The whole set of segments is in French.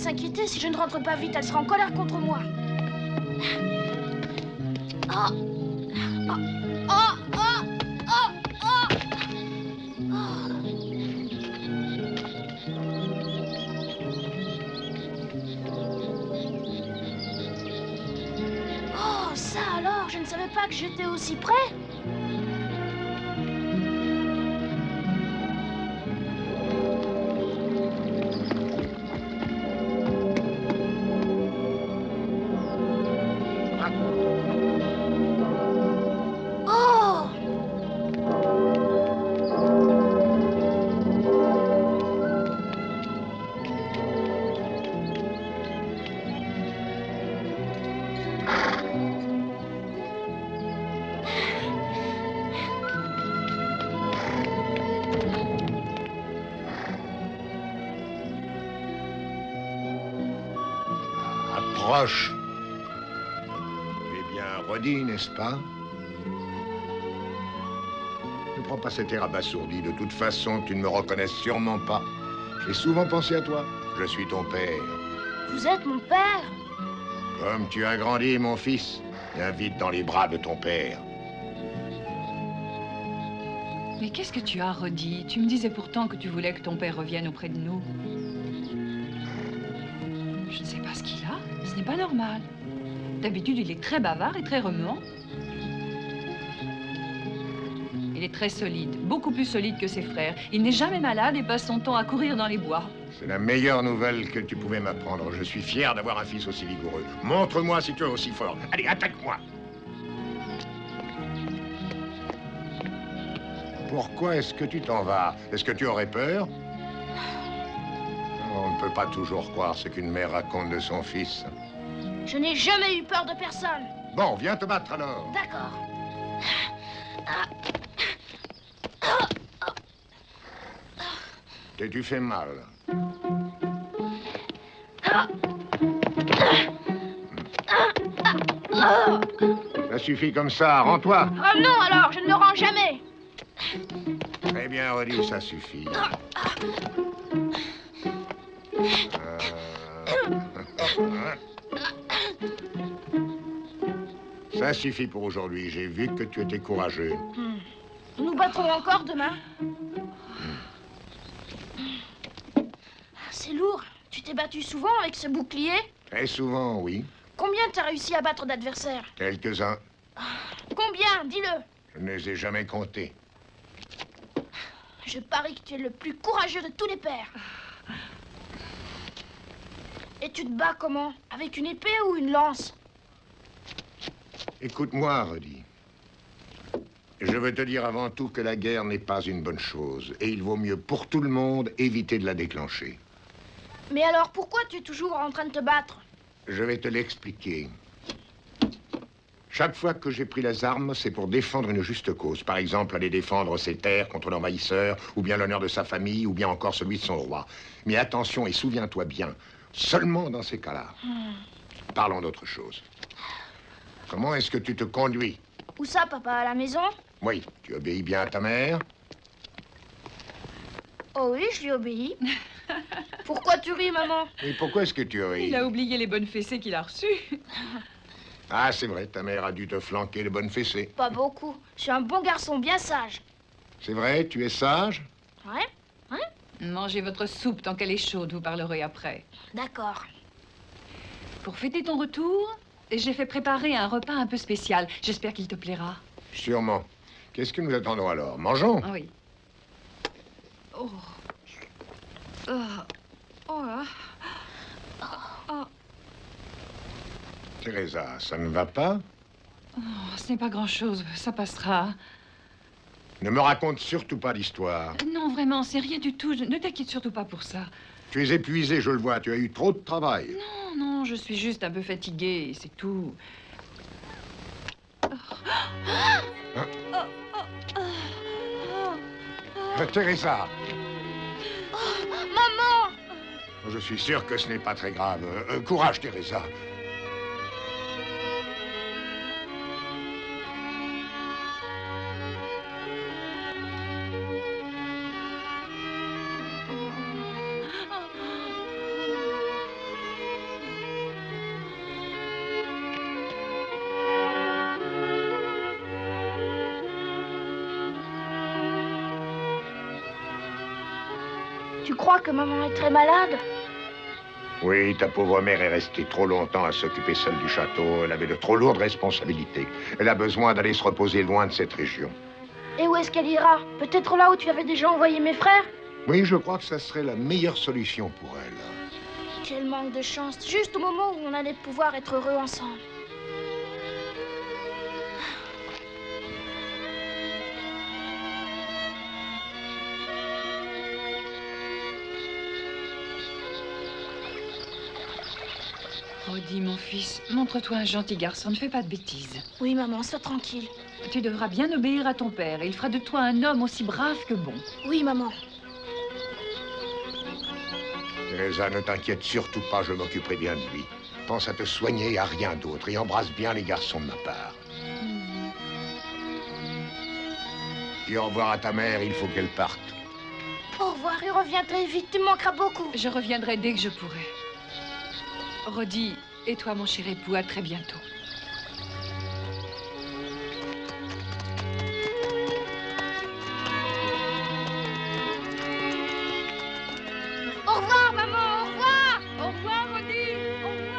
s'inquiéter. Si je ne rentre pas vite, elle sera en colère contre moi. Oh. Oh. Oh. Oh. Oh. Oh. Oh, ça alors, je ne savais pas que j'étais aussi près. Approche. Tu es bien Roddy, n'est-ce pas? Ne prends pas cet air abasourdi. De toute façon, tu ne me reconnais sûrement pas. J'ai souvent pensé à toi. Je suis ton père. Vous êtes mon père? Comme tu as grandi, mon fils, viens vite dans les bras de ton père. Mais qu'est-ce que tu as, Roddy? Tu me disais pourtant que tu voulais que ton père revienne auprès de nous. Je ne sais pas ce qu'il a. Ce n'est pas normal. D'habitude, il est très bavard et très remuant. Il est très solide, beaucoup plus solide que ses frères. Il n'est jamais malade et passe son temps à courir dans les bois. C'est la meilleure nouvelle que tu pouvais m'apprendre. Je suis fier d'avoir un fils aussi vigoureux. Montre-moi si tu es aussi fort. Allez, attaque-moi. Pourquoi est-ce que tu t'en vas? Est-ce que tu aurais peur? On ne peut pas toujours croire ce qu'une mère raconte de son fils. Je n'ai jamais eu peur de personne. Bon, viens te battre alors. D'accord. T'es-tu fait mal? Ça suffit comme ça, rends-toi. Oh non, alors, je ne le rends jamais. Très bien, Roddy, ça suffit. Ça suffit pour aujourd'hui. J'ai vu que tu étais courageux. Nous nous battrons encore demain. C'est lourd. Tu t'es battu souvent avec ce bouclier? Très souvent, oui. Combien t'as réussi à battre d'adversaires? Quelques-uns. Combien? Dis-le. Je ne les ai jamais comptés. Je parie que tu es le plus courageux de tous les pères. Et tu te bats comment? Avec une épée ou une lance? Écoute-moi, Roddy. Je veux te dire avant tout que la guerre n'est pas une bonne chose. Et il vaut mieux pour tout le monde éviter de la déclencher. Mais alors, pourquoi tu es toujours en train de te battre? Je vais te l'expliquer. Chaque fois que j'ai pris les armes, c'est pour défendre une juste cause. Par exemple, aller défendre ses terres contre l'envahisseur, ou bien l'honneur de sa famille, ou bien encore celui de son roi. Mais attention et souviens-toi bien, seulement dans ces cas-là. Parlons d'autre chose. Comment est-ce que tu te conduis? Où ça, papa? À la maison? Oui, tu obéis bien à ta mère? Oh oui, je lui obéis. Pourquoi tu ris, maman? Et pourquoi est-ce que tu ris? Il a oublié les bonnes fessées qu'il a reçues. Ah, c'est vrai, ta mère a dû te flanquer de bonnes fessées. Pas beaucoup. Je suis un bon garçon, bien sage. C'est vrai, tu es sage? Ouais? Mangez votre soupe tant qu'elle est chaude, vous parlerez après. D'accord. Pour fêter ton retour, j'ai fait préparer un repas un peu spécial. J'espère qu'il te plaira. Sûrement. Qu'est-ce que nous attendons alors? Mangeons. Ah oui. Oh. Oh. Oh là. Oh. Teresa, ça ne va pas? Oh, ce n'est pas grand-chose, ça passera. Ne me raconte surtout pas d'histoire. Non, vraiment, c'est rien du tout. Ne t'inquiète surtout pas pour ça. Tu es épuisé, je le vois. Tu as eu trop de travail. Non, non, je suis juste un peu fatiguée, c'est tout. Teresa, Maman! je suis sûr que ce n'est pas très grave. Courage, Teresa. Tu crois que maman est très malade? Oui, ta pauvre mère est restée trop longtemps à s'occuper seule du château. Elle avait de trop lourdes responsabilités. Elle a besoin d'aller se reposer loin de cette région. Et où est-ce qu'elle ira? Peut-être là où tu avais déjà envoyé mes frères? Oui, je crois que ça serait la meilleure solution pour elle. Quel manque de chance, juste au moment où on allait pouvoir être heureux ensemble. Roddy, mon fils, montre-toi un gentil garçon, ne fais pas de bêtises. Oui, maman, sois tranquille. Tu devras bien obéir à ton père et il fera de toi un homme aussi brave que bon. Oui, maman. Teresa, ne t'inquiète surtout pas, je m'occuperai bien de lui. Pense à te soigner et à rien d'autre, et embrasse bien les garçons de ma part. Dis au revoir à ta mère, il faut qu'elle parte. Au revoir et reviens très vite, tu me manqueras beaucoup. Je reviendrai dès que je pourrai. Roddy, et toi, mon cher époux, à très bientôt. Au revoir, maman, au revoir. Au revoir, Roddy. Au revoir.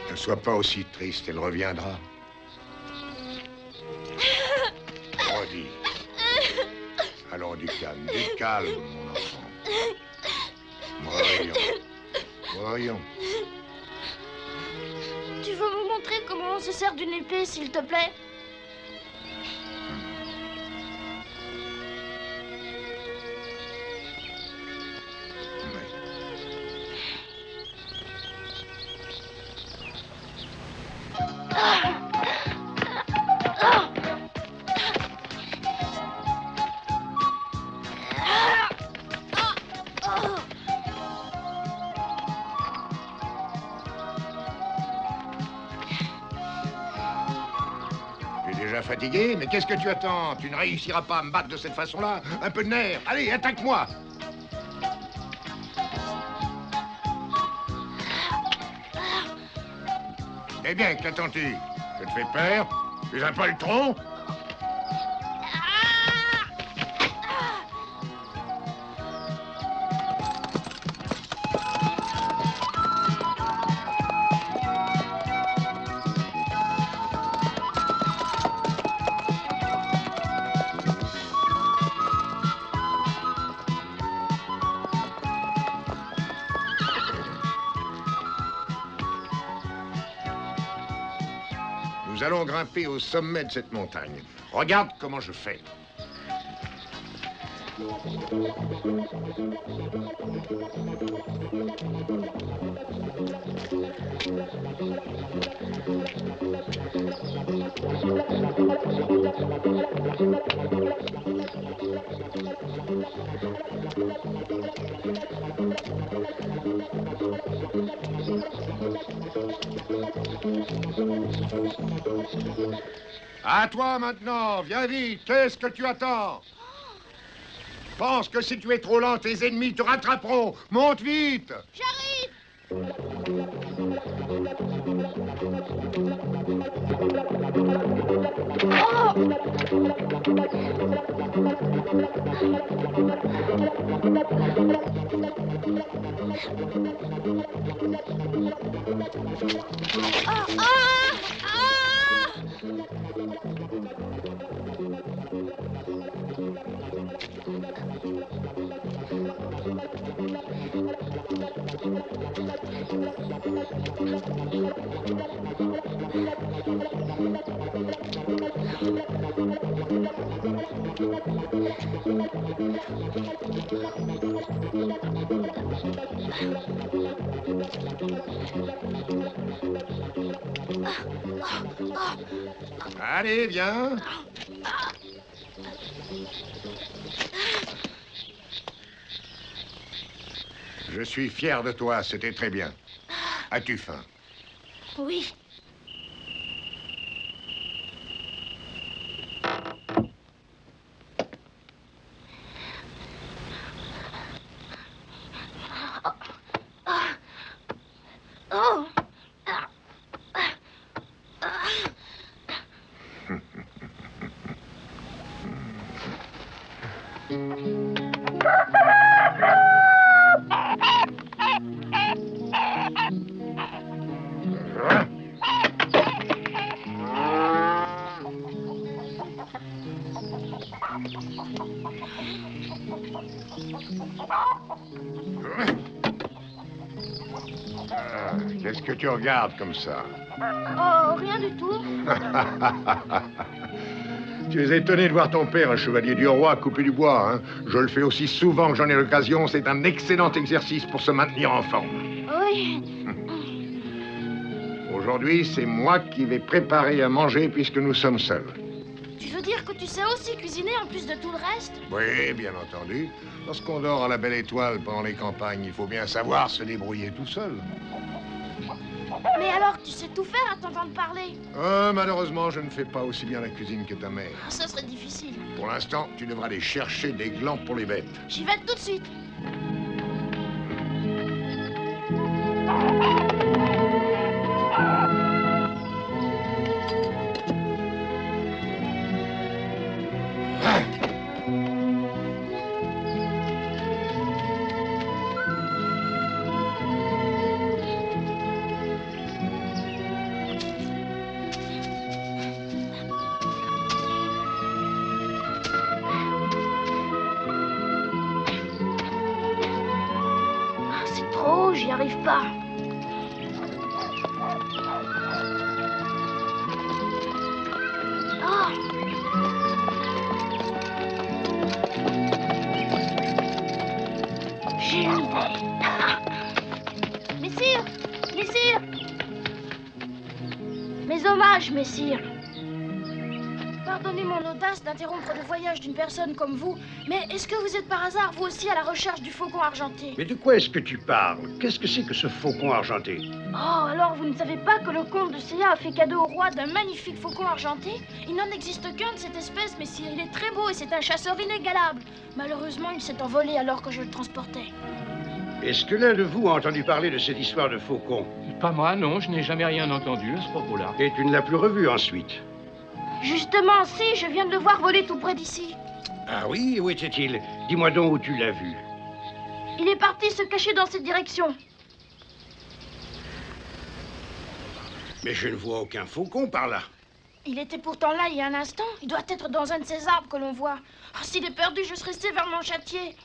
Ne sois pas aussi triste, elle reviendra. Roddy. Allons, du calme, mon enfant. Voyons. Voyons. Tu veux me montrer comment on se sert d'une épée, s'il te plaît? Fatigué, mais qu'est-ce que tu attends? Tu ne réussiras pas à me battre de cette façon-là. Un peu de nerf. Allez, attaque-moi. Eh bien, qu'attends-tu? Je te fais peur? Tu es un poltron? Nous allons grimper au sommet de cette montagne. Regarde comment je fais. À toi maintenant, viens vite, qu'est-ce que tu attends? Pense que si tu es trop lent, tes ennemis te rattraperont. Monte vite! J'arrive! Allez, viens. Je suis fier de toi, c'était très bien. As-tu faim? Oui. Oh. Qu'est-ce que tu regardes comme ça? Oh, rien du tout. Tu es étonné de voir ton père, un chevalier du roi, couper du bois, hein? Je le fais aussi souvent que j'en ai l'occasion. C'est un excellent exercice pour se maintenir en forme. Oui. Aujourd'hui, c'est moi qui vais préparer à manger puisque nous sommes seuls. Tu veux dire que tu sais aussi cuisiner en plus de tout le reste? Oui, bien entendu. Lorsqu'on dort à la belle étoile pendant les campagnes, il faut bien savoir se débrouiller tout seul. Mais alors, tu sais tout faire à t'entendre parler? Malheureusement, je ne fais pas aussi bien la cuisine que ta mère. Ça serait difficile. Pour l'instant, tu devras aller chercher des glands pour les bêtes. J'y vais tout de suite. C'est trop, j'y arrive pas. Oh. J'ai une idée. Messire! Messire! Mes hommages, messire. Pardonnez mon audace d'interrompre le voyage d'une personne comme vous, mais est-ce que vous êtes par hasard, vous aussi, à la recherche du faucon argenté? Mais de quoi est-ce que tu parles? Qu'est-ce que c'est que ce faucon argenté? Oh, alors vous ne savez pas que le comte de Céa a fait cadeau au roi d'un magnifique faucon argenté? Il n'en existe qu'un de cette espèce, messire. Il est très beau et c'est un chasseur inégalable. Malheureusement, il s'est envolé alors que je le transportais. Est-ce que l'un de vous a entendu parler de cette histoire de faucon? Pas moi, non, je n'ai jamais rien entendu à ce propos-là. Et tu ne l'as plus revu ensuite? Justement, si, je viens de le voir voler tout près d'ici. Ah oui? Où était-il? Dis-moi donc où tu l'as vu. Il est parti se cacher dans cette direction. Mais je ne vois aucun faucon par là. Il était pourtant là il y a un instant. Il doit être dans un de ces arbres que l'on voit. Oh, s'il est perdu, je serai sévèrement châtié.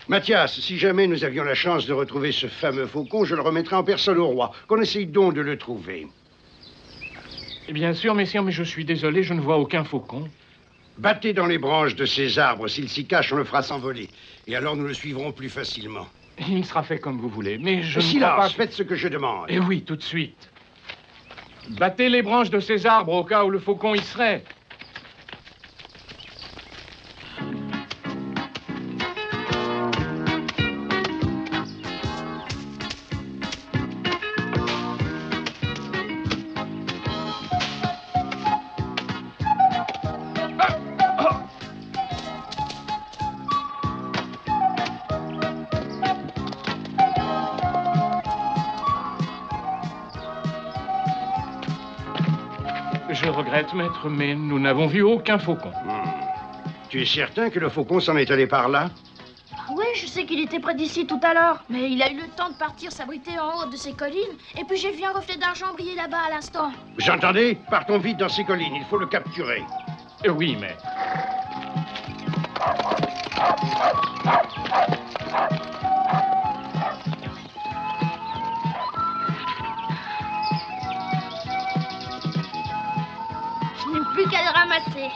Mathias, si jamais nous avions la chance de retrouver ce fameux faucon, je le remettrai en personne au roi. Qu'on essaye donc de le trouver. Et bien sûr, messire, mais je suis désolé, je ne vois aucun faucon. Battez dans les branches de ces arbres. S'il s'y cache, on le fera s'envoler. Et alors nous le suivrons plus facilement. Il sera fait comme vous voulez, mais je ne crois Silence, pas... faites ce que je demande. Eh oui, tout de suite. Battez les branches de ces arbres au cas où le faucon y serait. Je regrette, maître, mais nous n'avons vu aucun faucon. Tu es certain que le faucon s'en est allé par là? Oui, je sais qu'il était près d'ici tout à l'heure. Mais il a eu le temps de partir s'abriter en haut de ces collines. Et puis j'ai vu un reflet d'argent briller là-bas à l'instant. Vous entendez? Partons vite dans ces collines, il faut le capturer. Oui, maître. Je n'ai plus qu'à le ramasser.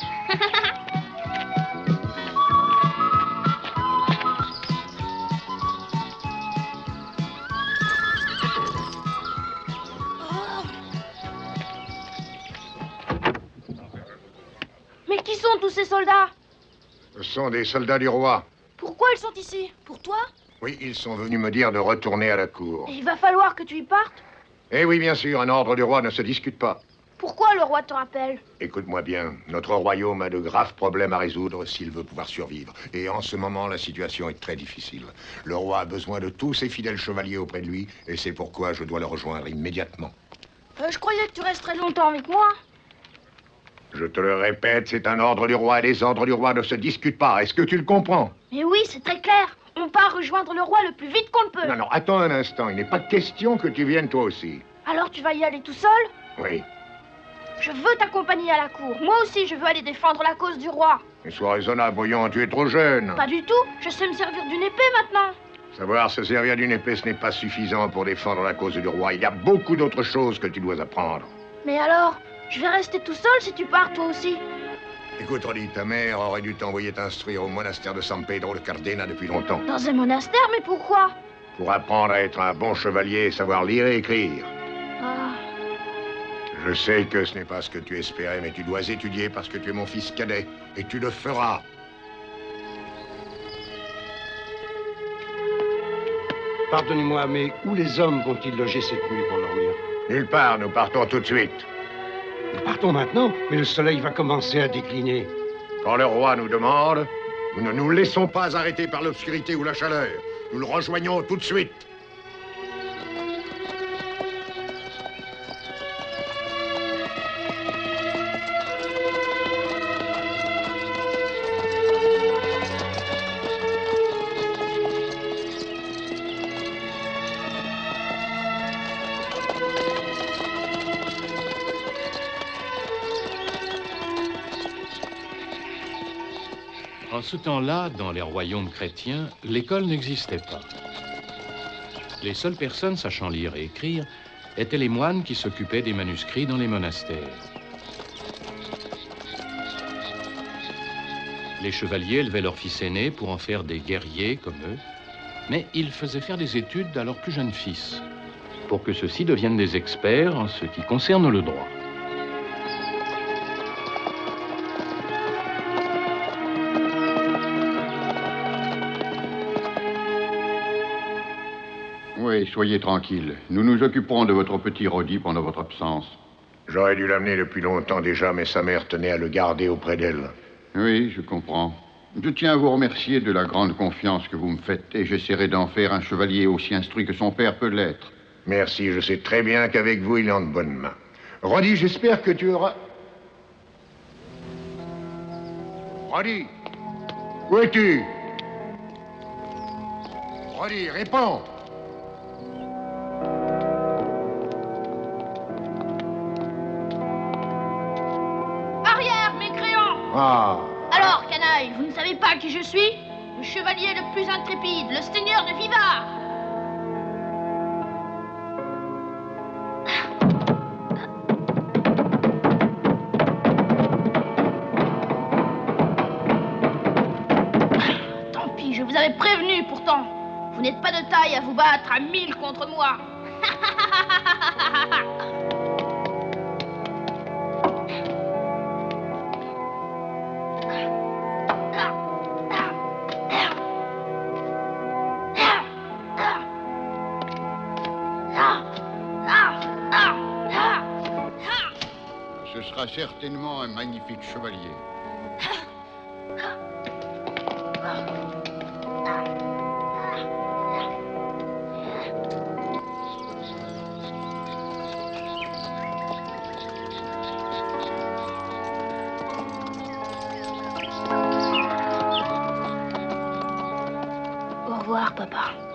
Oh. Mais qui sont tous ces soldats? Ce sont des soldats du roi. Pourquoi ils sont ici? Pour toi? Oui, ils sont venus me dire de retourner à la cour. Et il va falloir que tu y partes? Eh oui, bien sûr, un ordre du roi ne se discute pas. Pourquoi le roi te rappelle? Écoute-moi bien, notre royaume a de graves problèmes à résoudre s'il veut pouvoir survivre. Et en ce moment, la situation est très difficile. Le roi a besoin de tous ses fidèles chevaliers auprès de lui, et c'est pourquoi je dois le rejoindre immédiatement. Je croyais que tu resterais longtemps avec moi. Je te le répète, c'est un ordre du roi, et les ordres du roi ne se discutent pas. Est-ce que tu le comprends? Mais oui, c'est très clair. On part rejoindre le roi le plus vite qu'on le peut. Non, non, attends un instant, il n'est pas question que tu viennes toi aussi. Alors tu vas y aller tout seul? Oui. Je veux t'accompagner à la cour. Moi aussi, je veux aller défendre la cause du roi. Mais sois raisonnable, voyons, tu es trop jeune. Pas du tout. Je sais me servir d'une épée maintenant. Savoir se servir d'une épée, ce n'est pas suffisant pour défendre la cause du roi. Il y a beaucoup d'autres choses que tu dois apprendre. Mais alors, je vais rester tout seul si tu pars toi aussi. Écoute, Roddy, ta mère aurait dû t'envoyer t'instruire au monastère de San Pedro de Cardena depuis longtemps. Dans un monastère, mais pourquoi? Pour apprendre à être un bon chevalier et savoir lire et écrire. Ah, Je sais que ce n'est pas ce que tu espérais, mais tu dois étudier parce que tu es mon fils cadet. Et tu le feras. Pardonnez-moi, mais où les hommes vont-ils loger cette nuit pour dormir? Nulle part, nous partons tout de suite. Nous partons maintenant, mais le soleil va commencer à décliner. Quand le roi nous demande, nous ne nous laissons pas arrêter par l'obscurité ou la chaleur. Nous le rejoignons tout de suite. En ce temps-là, dans les royaumes chrétiens, l'école n'existait pas. Les seules personnes sachant lire et écrire étaient les moines qui s'occupaient des manuscrits dans les monastères. Les chevaliers élevaient leurs fils aînés pour en faire des guerriers comme eux, mais ils faisaient faire des études à leurs plus jeunes fils, pour que ceux-ci deviennent des experts en ce qui concerne le droit. Oui, soyez tranquille. Nous nous occuperons de votre petit Roddy pendant votre absence. J'aurais dû l'amener depuis longtemps déjà, mais sa mère tenait à le garder auprès d'elle. Oui, je comprends. Je tiens à vous remercier de la grande confiance que vous me faites et j'essaierai d'en faire un chevalier aussi instruit que son père peut l'être. Merci, je sais très bien qu'avec vous, il est en de bonnes mains. Roddy, j'espère que tu auras... Roddy, où es-tu? Roddy, réponds. arrière, mécréants! Ah. Alors, canaille, vous ne savez pas qui je suis? Le chevalier le plus intrépide, le seigneur de Vivar! Tant pis, je vous avais prévenu pourtant. Vous n'êtes pas de taille à vous battre à 1000 contre moi. Ce sera certainement un magnifique chevalier. Au revoir, papa.